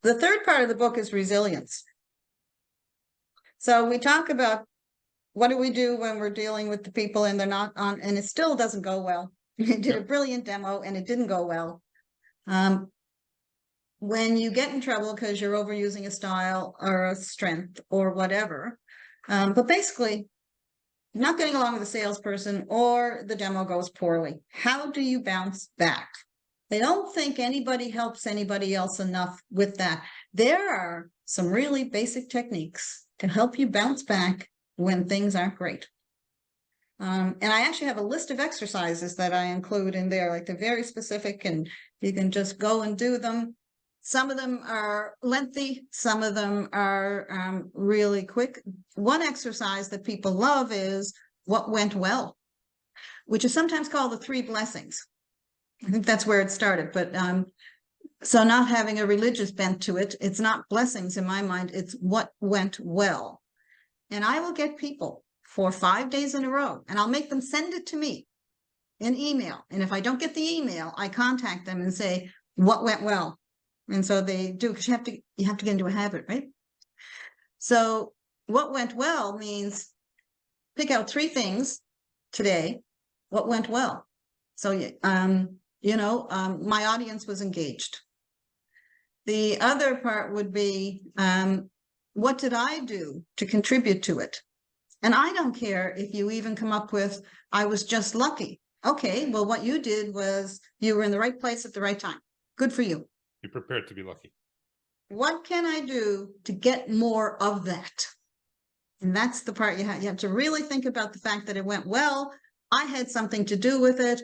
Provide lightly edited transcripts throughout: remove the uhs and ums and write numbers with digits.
The third part of the book is resilience. So we talk about what do we do when we're dealing with the people and they're not on, and it still doesn't go well. You did a brilliant demo and it didn't go well. When you get in trouble because you're overusing a style or a strength or whatever, but basically not getting along with a salesperson or the demo goes poorly, how do you bounce back? They don't think anybody helps anybody else enough with that. There are some really basic techniques to help you bounce back when things aren't great. And I actually have a list of exercises that I include in there, like they're very specific and you can just go and do them. Some of them are lengthy, some of them are really quick. One exercise that people love is what went well, which is sometimes called the 3 blessings. I think that's where it started, but so not having a religious bent to it, it's not blessings in my mind, it's what went well. And I will get people for 5 days in a row, and I'll make them send it to me in email. And if I don't get the email, I contact them and say, what went well? And so they do, because you have to get into a habit, right? So what went well means pick out 3 things today. What went well? So, my audience was engaged. The other part would be, what did I do to contribute to it? And I don't care if you even come up with, I was just lucky. Okay, well, what you did was you were in the right place at the right time. Good for you. You're prepared to be lucky. What can I do to get more of that? And that's the part you have to really think about the fact that it went well. I had something to do with it.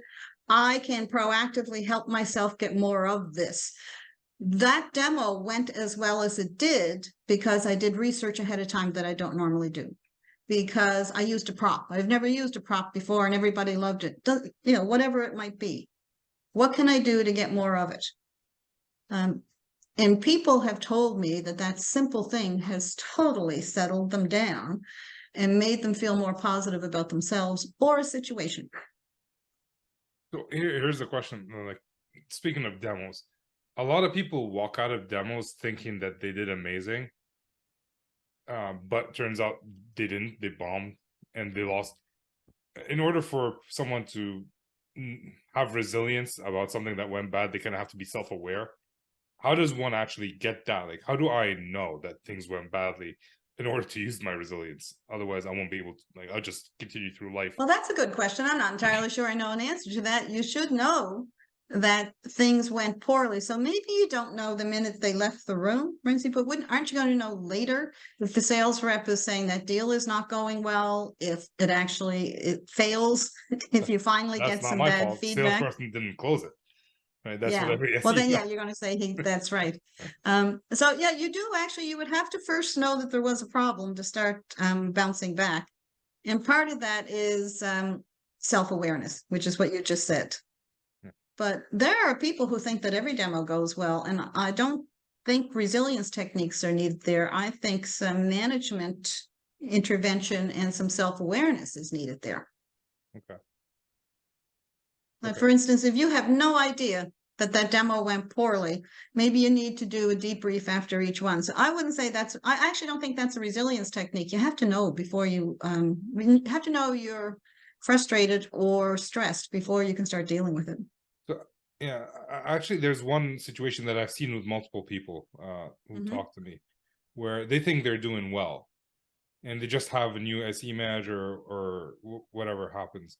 I can proactively help myself get more of this. That demo went as well as it did because I did research ahead of time that I don't normally do. Because I used a prop. I've never used a prop before and everybody loved it. Whatever it might be. What can I do to get more of it? And people have told me that simple thing has totally settled them down and made them feel more positive about themselves or a situation. So here's the question. Like, speaking of demos, a lot of people walk out of demos thinking that they did amazing. But turns out they didn't. They bombed and they lost. In order for someone to have resilience about something that went bad, they kind of have to be self-aware. How does one actually get that? Like, how do I know that things went badly in order to use my resilience? Otherwise, I won't be able to, like, I'll just continue through life. Well, that's a good question. I'm not entirely sure I know an answer to that. You should know that things went poorly. So maybe you don't know the minute they left the room, Ringsy, but aren't you going to know later if the sales rep is saying that deal is not going well, if it fails, if you finally get some bad feedback? Salesperson didn't close it. Right? That's yeah. what every well, then, you're going to say that's right. So, yeah, you do actually, you would have to first know that there was a problem to start bouncing back. And part of that is self-awareness, which is what you just said. But there are people who think that every demo goes well, and I don't think resilience techniques are needed there. I think some management intervention and some self-awareness is needed there. Okay. For instance, if you have no idea that demo went poorly, maybe you need to do a debrief after each one. So I wouldn't say I actually don't think that's a resilience technique. You have to know before you have to know you're frustrated or stressed before you can start dealing with it. So, yeah, actually, there's one situation that I've seen with multiple people who talk to me where they think they're doing well and they just have a new SE manager or whatever happens.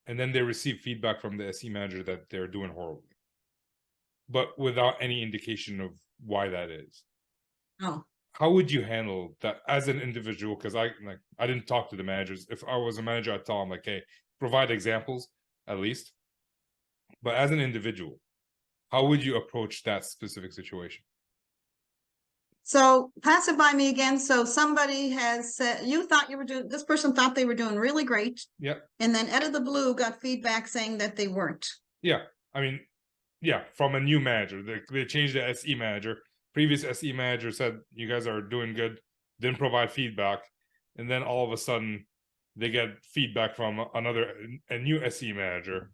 And then they receive feedback from the SE manager that they're doing horribly, but without any indication of why that is. Oh. How would you handle that as an individual? Because I didn't talk to the managers. If I was a manager, I'd tell them, like, hey, provide examples at least. But as an individual, how would you approach that specific situation? So pass it by me again. So somebody has said, this person thought they were doing really great. Yep. And then out of the blue got feedback saying that they weren't. Yeah. I mean, yeah, from a new manager. They changed the SE manager. Previous SE manager said, you guys are doing good, didn't provide feedback. And then all of a sudden they get feedback from a new SE manager,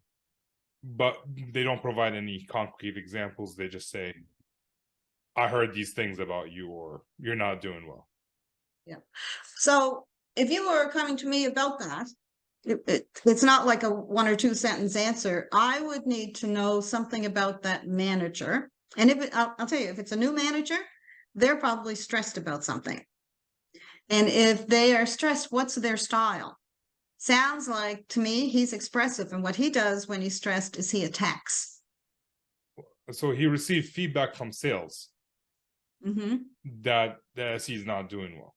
but they don't provide any concrete examples. They just say, I heard these things about you, or you're not doing well. Yeah. So if you were coming to me about that, it's not like a 1 or 2 sentence answer. I would need to know something about that manager. And if I'll tell you, if it's a new manager, they're probably stressed about something. And if they are stressed, what's their style? Sounds like to me he's expressive, and what he does when he's stressed is he attacks. So he received feedback from sales Mm-hmm. that the SE is not doing well.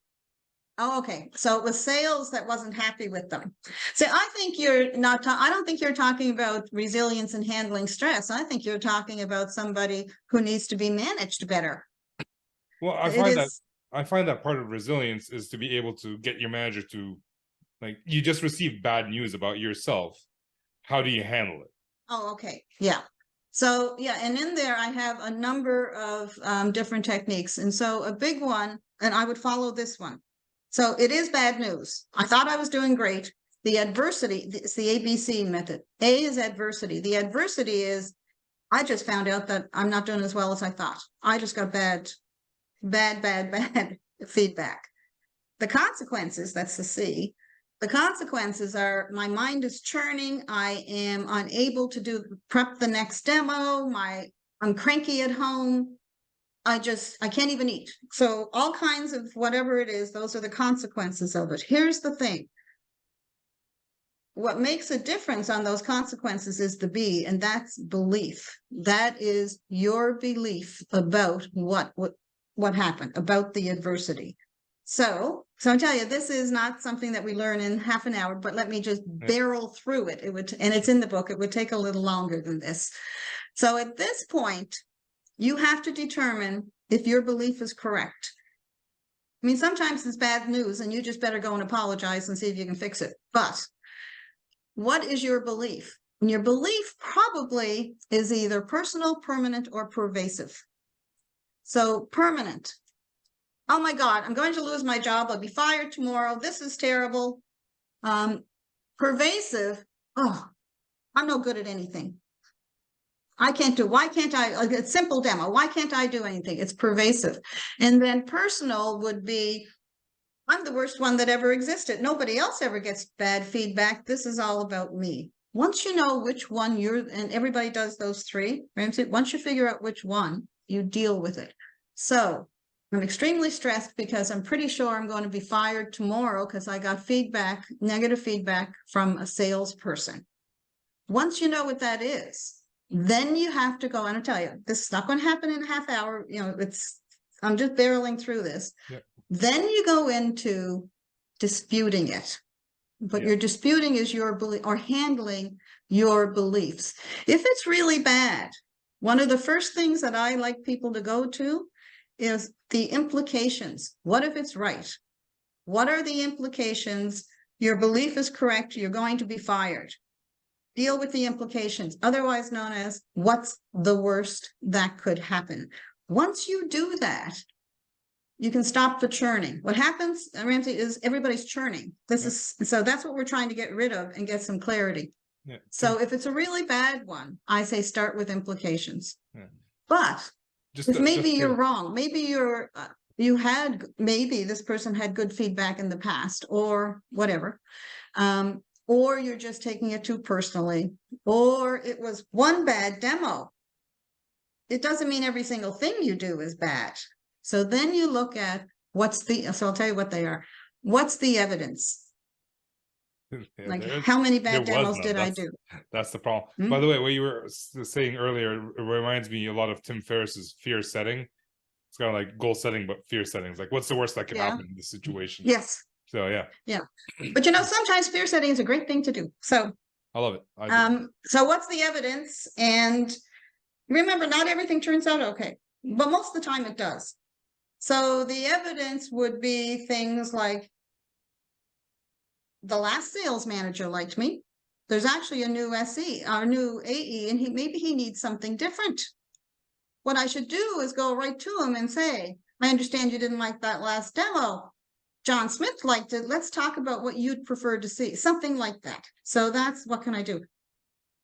Oh, okay. So it was sales that wasn't happy with them. So I think you're not, I don't think you're talking about resilience and handling stress. I think you're talking about somebody who needs to be managed better. Well, I find that part of resilience is to be able to get your manager to, like, you just received bad news about yourself. How do you handle it? Oh, okay. Yeah. So, yeah. And in there, I have a number of different techniques. And so a big one, and I would follow this one. So it is bad news. I thought I was doing great. The adversity, it's the ABC method. A is adversity. The adversity is, I just found out that I'm not doing as well as I thought. I just got bad feedback. The consequences, that's the C. The consequences are my mind is churning. I am unable to prep the next demo. I'm cranky at home. I can't even eat. So all kinds of whatever it is, those are the consequences of it. Here's the thing. What makes a difference on those consequences is the B, and that's belief. That is your belief about what happened, about the adversity. So I tell you, this is not something that we learn in half an hour, but let me just barrel through it. And it's in the book. It would take a little longer than this. So at this point, you have to determine if your belief is correct. I mean, sometimes it's bad news and you just better go and apologize and see if you can fix it. But what is your belief? And your belief probably is either personal, permanent, or pervasive. So permanent. Oh my God, I'm going to lose my job. I'll be fired tomorrow. This is terrible. Pervasive. Oh, I'm no good at anything. Why can't I, a simple demo, why can't I do anything? It's pervasive. And then personal would be, I'm the worst one that ever existed. Nobody else ever gets bad feedback. This is all about me. Once you know which one and everybody does those three, right? Once you figure out which one, you deal with it. So I'm extremely stressed because I'm pretty sure I'm going to be fired tomorrow because I got negative feedback from a salesperson. Once you know what that is, then you have to go, and I'll tell you, this is not going to happen in a half hour. I'm just barreling through this. Yep. Then you go into disputing it. But you're disputing is your belief or handling your beliefs. If it's really bad, one of the first things that I like people to go to is the implications. What if it's right? What are the implications? Your belief is correct. You're going to be fired. Deal with the implications, otherwise known as what's the worst that could happen. Once you do that, you can stop the churning. What happens, Ramsey, is everybody's churning. So that's what we're trying to get rid of and get some clarity. Yeah. So if it's a really bad one, I say start with implications. Yeah. But maybe you're wrong. Maybe maybe this person had good feedback in the past or whatever. Or you're just taking it too personally, or it was one bad demo. It doesn't mean every single thing you do is bad. So then you look at so I'll tell you what they are. What's the evidence? How many bad demos did I do? That's the problem. Mm-hmm. By the way, what you were saying earlier reminds me a lot of Tim Ferriss's fear setting. It's kind of like goal setting, but fear settings. Like, what's the worst that could happen in this situation? Yes. So yeah. But sometimes fear setting is a great thing to do. So I love it. So what's the evidence? And remember, not everything turns out okay, but most of the time it does. So the evidence would be things like the last sales manager liked me. There's actually a new SE, our new AE, and maybe he needs something different. What I should do is go right to him and say, I understand you didn't like that last demo. John Smith liked it. Let's talk about what you'd prefer to see. Something like that. So that's what can I do?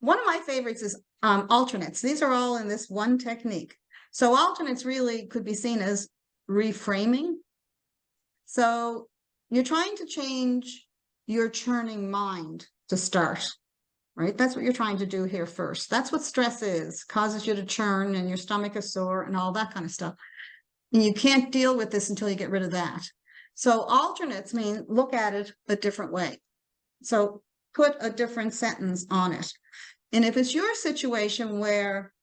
One of my favorites is alternates. These are all in this one technique. So alternates really could be seen as reframing. So you're trying to change your churning mind to start, right? That's what you're trying to do here first. That's what stress is, causes you to churn and your stomach is sore and all that kind of stuff. And you can't deal with this until you get rid of that. So alternates mean look at it a different way. So put a different sentence on it. And if it's your situation where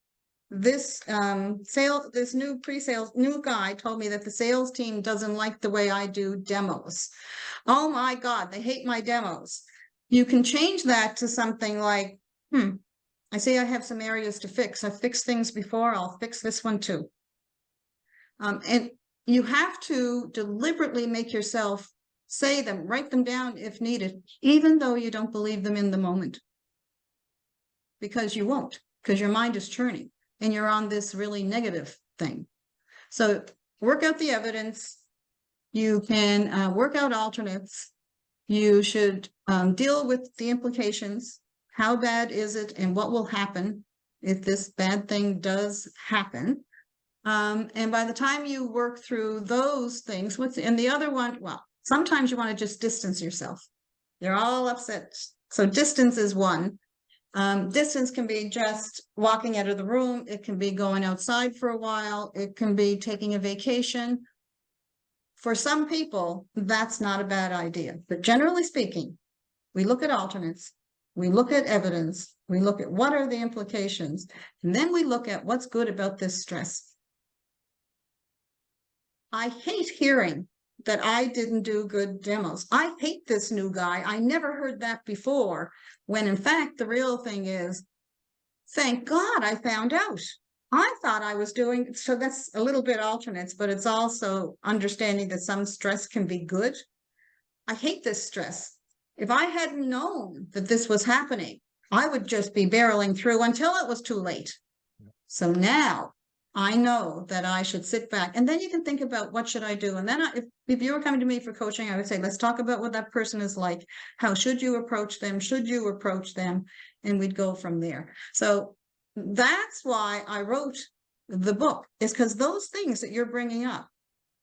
this this new pre-sales new guy told me that the sales team doesn't like the way I do demos. Oh my God, they hate my demos. You can change that to something like, I see I have some areas to fix. I've fixed things before, I'll fix this one too. And you have to deliberately make yourself say them, write them down if needed, even though you don't believe them in the moment. Because you won't, because your mind is churning and you're on this really negative thing. So work out the evidence. You can work out alternates. You should deal with the implications. How bad is it and what will happen if this bad thing does happen? And by the time you work through those things, and the other one, well, sometimes you want to just distance yourself. You're all upset. So distance is one. Distance can be just walking out of the room. It can be going outside for a while. It can be taking a vacation. For some people, that's not a bad idea. But generally speaking, we look at alternates, we look at evidence, we look at what are the implications, and then we look at what's good about this stress. I hate hearing that I didn't do good demos. I hate this new guy. I never heard that before, when in fact, the real thing is, thank God I found out. I thought I was doing, so that's a little bit alternates, but it's also understanding that some stress can be good. I hate this stress. If I hadn't known that this was happening, I would just be barreling through until it was too late. So now I know that I should sit back, and then you can think about what should I do. And then if you were coming to me for coaching, I would say, let's talk about what that person is like. How should you approach them? Should you approach them? And we'd go from there. So that's why I wrote the book, is because those things that you're bringing up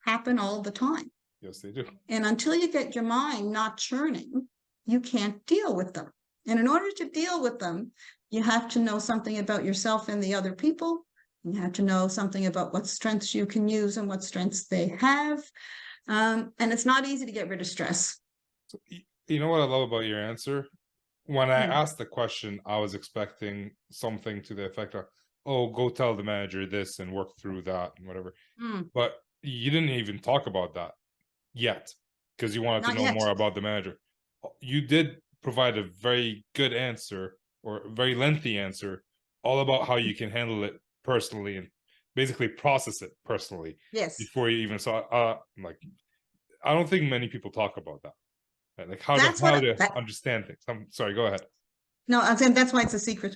happen all the time. Yes, they do. And until you get your mind not churning, you can't deal with them. And in order to deal with them, you have to know something about yourself and the other people. You have to know something about what strengths you can use and what strengths they have. And it's not easy to get rid of stress. So, you know what I love about your answer? When I asked the question, I was expecting something to the effect of, oh, go tell the manager this and work through that and whatever. But you didn't even talk about that yet, because you wanted Not to know yet. more about the manager. You did provide a very good answer, or a very lengthy answer, all about how you can handle it personally and basically process it personally. Yes. Before you even saw like, I don't think many people talk about that. Like how That's to understand things. I'm sorry, go ahead. No, I'm saying that's why it's a secret.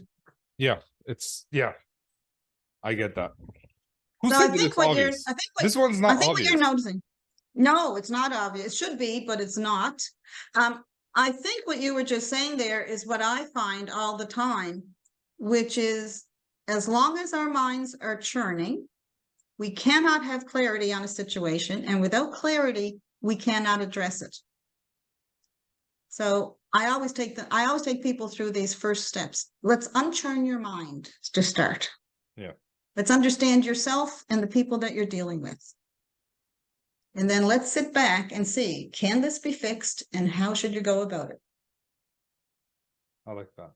Yeah, I get that. Who So said that it's obvious? This one's not obvious. What you're noticing. No, it's not obvious. It should be, but it's not. I think what you were just saying there is what I find all the time, which is, as long as our minds are churning, we cannot have clarity on a situation, and without clarity, we cannot address it. So I always take people through these first steps. Let's unchurn your mind to start. Yeah. Let's understand yourself and the people that you're dealing with. And then let's sit back and see, can this be fixed and how should you go about it? I like that.